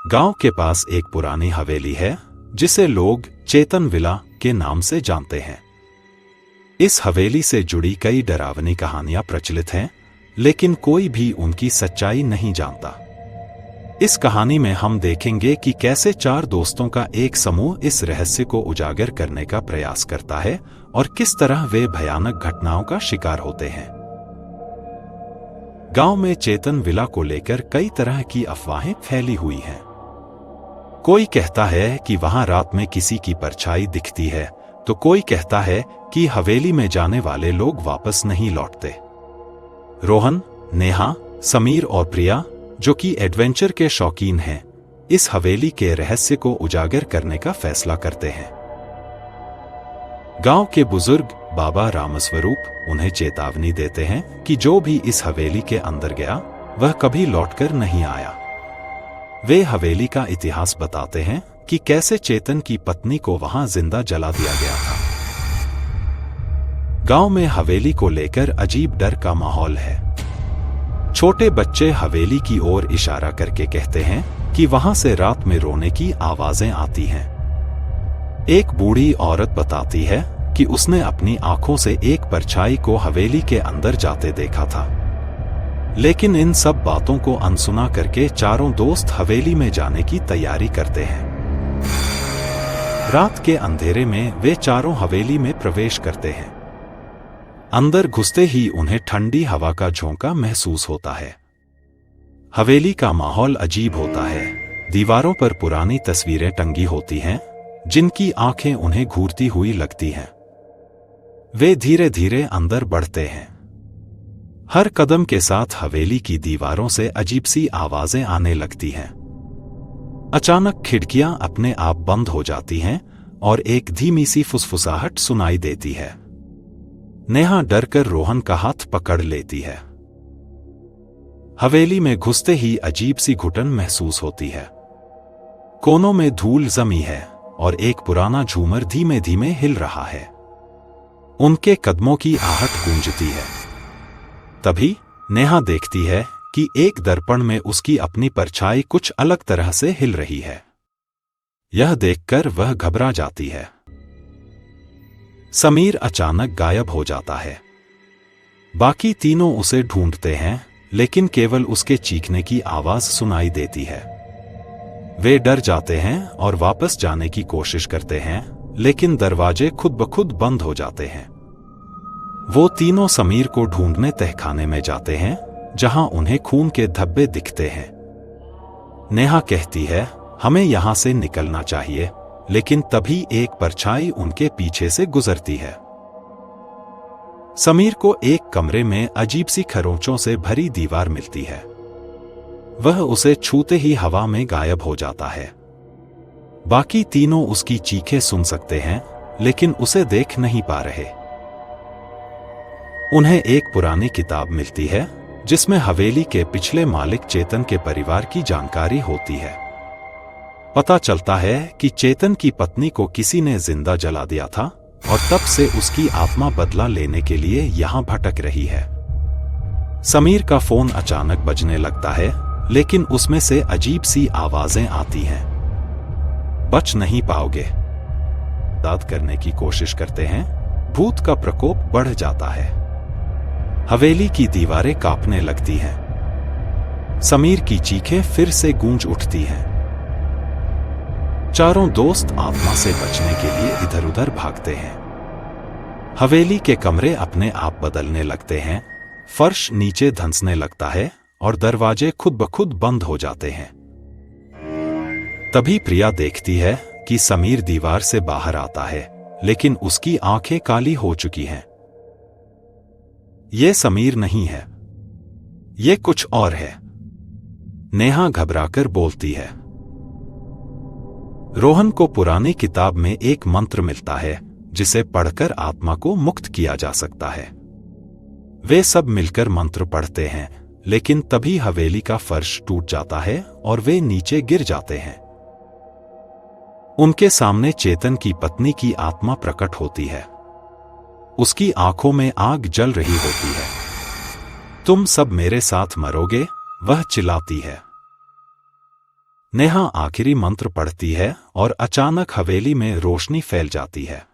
गांव के पास एक पुरानी हवेली है जिसे लोग चेतन विला के नाम से जानते हैं। इस हवेली से जुड़ी कई डरावनी कहानियां प्रचलित हैं, लेकिन कोई भी उनकी सच्चाई नहीं जानता। इस कहानी में हम देखेंगे कि कैसे चार दोस्तों का एक समूह इस रहस्य को उजागर करने का प्रयास करता है और किस तरह वे भयानक घटनाओं का शिकार होते हैं। गांव में चेतन विला को लेकर कई तरह की अफवाहें फैली हुई हैं। कोई कहता है कि वहां रात में किसी की परछाई दिखती है, तो कोई कहता है कि हवेली में जाने वाले लोग वापस नहीं लौटते। रोहन, नेहा, समीर और प्रिया, जो कि एडवेंचर के शौकीन हैं, इस हवेली के रहस्य को उजागर करने का फैसला करते हैं। गांव के बुजुर्ग बाबा रामस्वरूप उन्हें चेतावनी देते हैं कि जो भी इस हवेली के अंदर गया वह कभी लौटकर नहीं आया। वे हवेली का इतिहास बताते हैं कि कैसे चेतन की पत्नी को वहां जिंदा जला दिया गया था। गांव में हवेली को लेकर अजीब डर का माहौल है। छोटे बच्चे हवेली की ओर इशारा करके कहते हैं कि वहां से रात में रोने की आवाजें आती हैं। एक बूढ़ी औरत बताती है कि उसने अपनी आंखों से एक परछाई को हवेली के अंदर जाते देखा था। लेकिन इन सब बातों को अनसुना करके चारों दोस्त हवेली में जाने की तैयारी करते हैं। रात के अंधेरे में वे चारों हवेली में प्रवेश करते हैं। अंदर घुसते ही उन्हें ठंडी हवा का झोंका महसूस होता है। हवेली का माहौल अजीब होता है। दीवारों पर पुरानी तस्वीरें टंगी होती हैं, जिनकी आंखें उन्हें घूरती हुई लगती हैं। वे धीरे धीरे अंदर बढ़ते हैं। हर कदम के साथ हवेली की दीवारों से अजीब सी आवाजें आने लगती हैं। अचानक खिड़कियां अपने आप बंद हो जाती हैं और एक धीमी सी फुसफुसाहट सुनाई देती है। नेहा डरकर रोहन का हाथ पकड़ लेती है। हवेली में घुसते ही अजीब सी घुटन महसूस होती है। कोनों में धूल जमी है और एक पुराना झूमर धीमे धीमे हिल रहा है। उनके कदमों की आहट गूंजती है। तभी नेहा देखती है कि एक दर्पण में उसकी अपनी परछाई कुछ अलग तरह से हिल रही है। यह देखकर वह घबरा जाती है। समीर अचानक गायब हो जाता है। बाकी तीनों उसे ढूंढते हैं, लेकिन केवल उसके चीखने की आवाज सुनाई देती है। वे डर जाते हैं और वापस जाने की कोशिश करते हैं, लेकिन दरवाजे खुद ब खुद बंद हो जाते हैं। वो तीनों समीर को ढूंढने तहखाने में जाते हैं, जहां उन्हें खून के धब्बे दिखते हैं। नेहा कहती है, हमें यहां से निकलना चाहिए, लेकिन तभी एक परछाई उनके पीछे से गुजरती है। समीर को एक कमरे में अजीब सी खरोंचों से भरी दीवार मिलती है। वह उसे छूते ही हवा में गायब हो जाता है। बाकी तीनों उसकी चीखें सुन सकते हैं, लेकिन उसे देख नहीं पा रहे। उन्हें एक पुरानी किताब मिलती है, जिसमें हवेली के पिछले मालिक चेतन के परिवार की जानकारी होती है। पता चलता है कि चेतन की पत्नी को किसी ने जिंदा जला दिया था और तब से उसकी आत्मा बदला लेने के लिए यहां भटक रही है। समीर का फोन अचानक बजने लगता है, लेकिन उसमें से अजीब सी आवाजें आती हैं। बच नहीं पाओगे। मदद करने की कोशिश करते हैं। भूत का प्रकोप बढ़ जाता है। हवेली की दीवारें कांपने लगती हैं। समीर की चीखें फिर से गूंज उठती हैं। चारों दोस्त आत्मा से बचने के लिए इधर उधर भागते हैं। हवेली के कमरे अपने आप बदलने लगते हैं। फर्श नीचे धंसने लगता है और दरवाजे खुद ब खुद बंद हो जाते हैं। तभी प्रिया देखती है कि समीर दीवार से बाहर आता है, लेकिन उसकी आंखें काली हो चुकी हैं। यह समीर नहीं है, यह कुछ और है। नेहा घबराकर बोलती है। रोहन को पुरानी किताब में एक मंत्र मिलता है, जिसे पढ़कर आत्मा को मुक्त किया जा सकता है। वे सब मिलकर मंत्र पढ़ते हैं, लेकिन तभी हवेली का फर्श टूट जाता है और वे नीचे गिर जाते हैं। उनके सामने चेतन की पत्नी की आत्मा प्रकट होती है। उसकी आंखों में आग जल रही होती है। तुम सब मेरे साथ मरोगे, वह चिल्लाती है। नेहा आखिरी मंत्र पढ़ती है और अचानक हवेली में रोशनी फैल जाती है।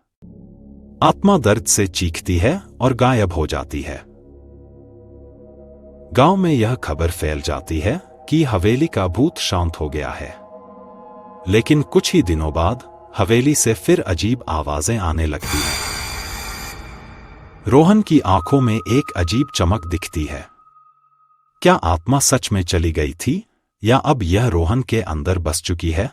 आत्मा दर्द से चीखती है और गायब हो जाती है। गांव में यह खबर फैल जाती है कि हवेली का भूत शांत हो गया है। लेकिन कुछ ही दिनों बाद हवेली से फिर अजीब आवाजें आने लगती हैं। रोहन की आंखों में एक अजीब चमक दिखती है। क्या आत्मा सच में चली गई थी या अब यह रोहन के अंदर बस चुकी है?